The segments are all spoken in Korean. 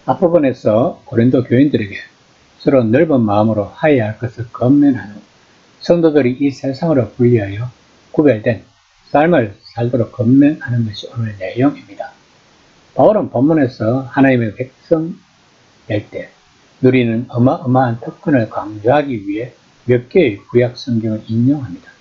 앞부분에서 고린도 교인들에게 서로 넓은 마음으로 화해할 것을 권면한 후 성도들이 이 세상으로 분리하여 구별된 삶을 살도록 권면하는 것이 오늘 내용입니다. 바울은 본문에서 하나님의 백성 될 때 누리는 어마어마한 특권을 강조하기 위해 몇 개의 구약 성경을 인용합니다.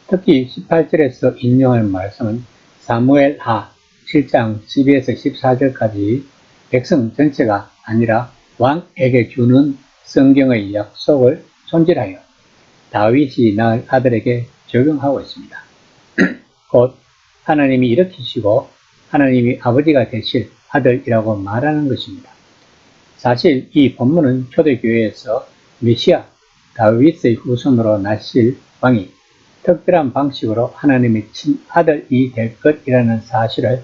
특히 18절에서 인용할 말씀은 사무엘하 7장 12에서 14절까지 백성 전체가 아니라 왕에게 주는 성경의 약속을 손질하여 다윗이 낳을 아들에게 적용하고 있습니다. 곧 하나님이 일으키시고 하나님이 아버지가 되실 아들이라고 말하는 것입니다. 사실 이 본문은 초대교회에서 메시아 다윗의 후손으로 나실 왕이 특별한 방식으로 하나님의 친아들이 될 것이라는 사실을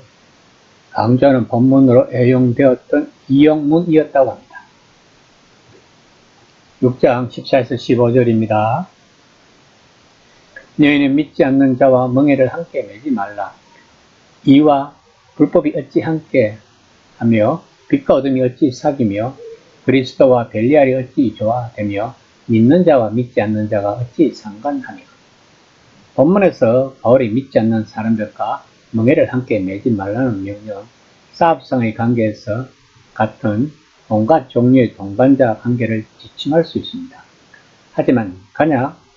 강조하는 본문으로 애용되었던 이용문이었다고 합니다. 6장 14에서 15절입니다. 너희는 믿지 않는 자와 멍에를 함께 매지 말라. 이와 불법이 어찌 함께 하며 빛과 어둠이 어찌 사귀며 그리스도와 벨리알이 어찌 조화되며 믿는 자와 믿지 않는 자가 어찌 상관하며. 본문에서 바울이 믿지 않는 사람들과 멍에를 함께 매지 말라는 명령은 사업상의 관계에서 같은 온갖 종류의 동반자 관계를 지칭할 수 있습니다. 하지만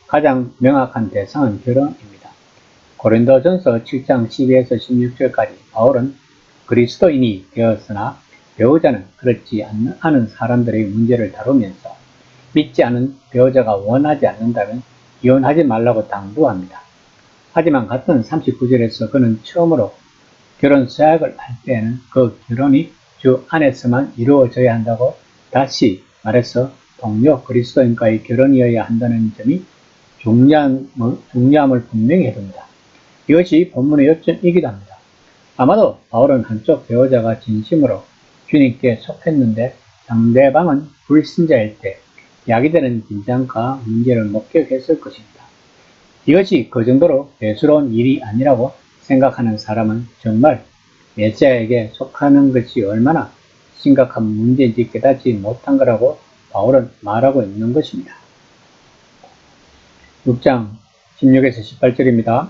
가장 명확한 대상은 결혼입니다. 고린도전서 7장 12에서 16절까지 바울은 그리스도인이 되었으나 배우자는 그렇지 않은 사람들의 문제를 다루면서 믿지 않은 배우자가 원하지 않는다면 이혼하지 말라고 당부합니다. 하지만 같은 39절에서 그는 처음으로 결혼 서약을 할 때에는 그 결혼이 주 안에서만 이루어져야 한다고 다시 말해서 동료 그리스도인과의 결혼이어야 한다는 점이 중요함을 분명히 해둡니다. 이것이 본문의 요점이기도 합니다. 아마도 바울은 한쪽 배우자가 진심으로 주님께 속했는데 상대방은 불신자일 때 야기되는 긴장과 문제를 목격했을 것입니다. 이것이 그 정도로 대수로운 일이 아니라고 생각하는 사람은 정말 메시아에게 속하는 것이 얼마나 심각한 문제인지 깨닫지 못한 거라고 바울은 말하고 있는 것입니다. 6장 16에서 18절입니다.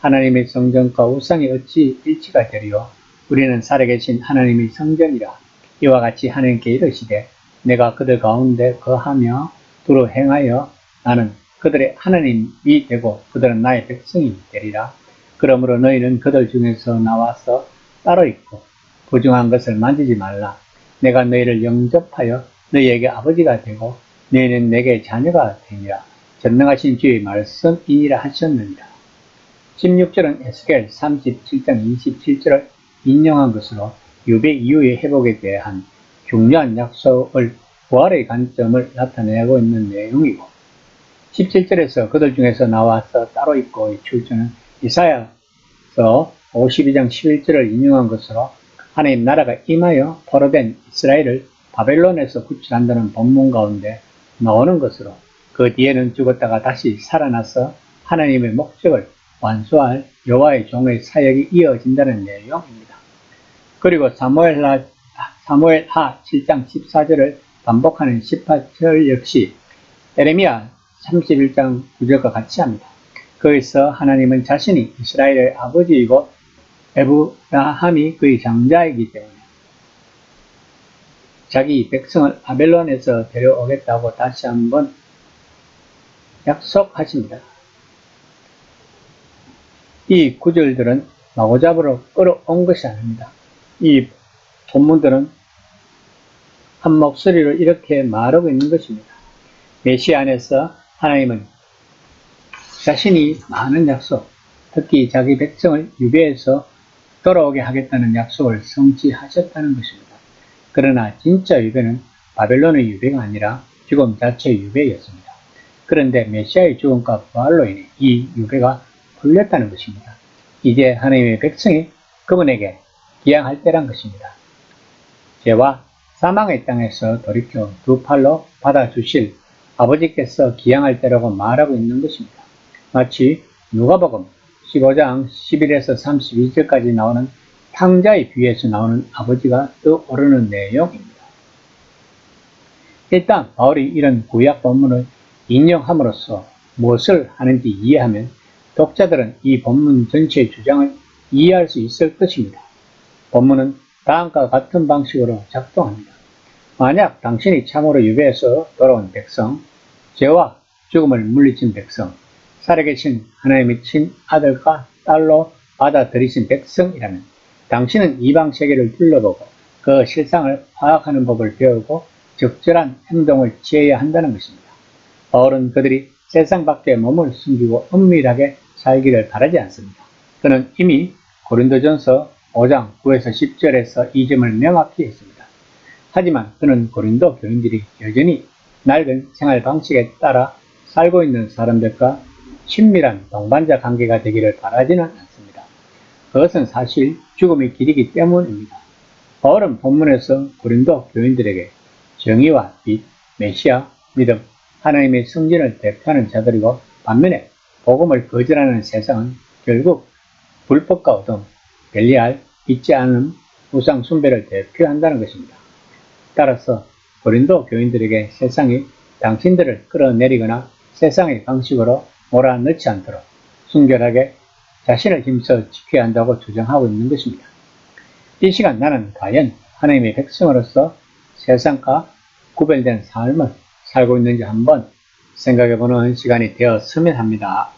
하나님의 성전과 우상이 어찌 일치가 되리요? 우리는 살아계신 하나님의 성전이라. 이와 같이 하나님께 이르시되 내가 그들 가운데 거하며 두루 행하여 나는 그들의 하나님이 되고 그들은 나의 백성이 되리라. 그러므로 너희는 그들 중에서 나와서 따로 있고 부정한 것을 만지지 말라. 내가 너희를 영접하여 너희에게 아버지가 되고 너희는 내게 자녀가 되니라. 전능하신 주의 말씀이니라 하셨느니라. 16절은 에스겔 37장 27절을 인용한 것으로 유배 이후의 회복에 대한 중요한 약속을 부활의 관점을 나타내고 있는 내용이고 17절에서 그들 중에서 나와서 따로 있고의 출처는 이사야서 52장 11절을 인용한 것으로 하나님 나라가 임하여 포로된 이스라엘을 바벨론에서 구출한다는 본문 가운데 나오는 것으로 그 뒤에는 죽었다가 다시 살아나서 하나님의 목적을 완수할 여호와의 종의 사역이 이어진다는 내용입니다. 그리고 사무엘하 7장 14절을 반복하는 18절 역시 에레미야 31장 9절과 같이 합니다. 거기서 하나님은 자신이 이스라엘의 아버지이고 에브라함이 그의 장자이기 때문에 자기 백성을 바벨론에서 데려오겠다고 다시 한번 약속하십니다. 이 구절들은 마구잡이로 끌어온 것이 아닙니다. 이 본문들은 한 목소리로 이렇게 말하고 있는 것입니다. 메시아 안에서 하나님은 자신이 많은 약속, 특히 자기 백성을 유배해서 돌아오게 하겠다는 약속을 성취하셨다는 것입니다. 그러나 진짜 유배는 바벨론의 유배가 아니라 죽음 자체의 유배였습니다. 그런데 메시아의 죽음과 부활로 인해 이 유배가 풀렸다는 것입니다. 이제 하나님의 백성이 그분에게 기양할 때란 것입니다. 죄와 사망의 땅에서 돌이켜 두 팔로 받아주실 아버지께서 기양할 때라고 말하고 있는 것입니다. 마치 누가복음 15장 11에서 32절까지 나오는 탕자의 비유에서 나오는 아버지가 떠오르는 내용입니다. 일단 바울이 이런 구약 본문을 인용함으로써 무엇을 하는지 이해하면 독자들은 이 본문 전체의 주장을 이해할 수 있을 것입니다. 본문은 다음과 같은 방식으로 작동합니다. 만약 당신이 참으로 유배해서 돌아온 백성, 죄와 죽음을 물리친 백성, 살아계신 하나님의 친아들과 딸로 받아들이신 백성이라면 당신은 이방 세계를 둘러보고 그 실상을 파악하는 법을 배우고 적절한 행동을 취해야 한다는 것입니다. 바울은 그들이 세상 밖에 몸을 숨기고 은밀하게 살기를 바라지 않습니다. 그는 이미 고린도전서 5장 9에서 10절에서 이 점을 명확히 했습니다. 하지만 그는 고린도 교인들이 여전히 낡은 생활 방식에 따라 살고 있는 사람들과 친밀한 동반자 관계가 되기를 바라지는 않습니다. 그것은 사실 죽음의 길이기 때문입니다. 바울은 본문에서 고린도 교인들에게 정의와 빛, 메시아, 믿음, 하나님의 성전을 대표하는 자들이고 반면에 복음을 거절하는 세상은 결국 불법과 어둠, 벨리알, 믿지 않음, 우상 숭배를 대표한다는 것입니다. 따라서 고린도 교인들에게 세상이 당신들을 끌어내리거나 세상의 방식으로 몰아넣지 않도록 순결하게 자신을 힘써 지켜야 한다고 주장하고 있는 것입니다. 이 시간 나는 과연 하나님의 백성으로서 세상과 구별된 삶을 살고 있는지 한번 생각해보는 시간이 되었으면 합니다.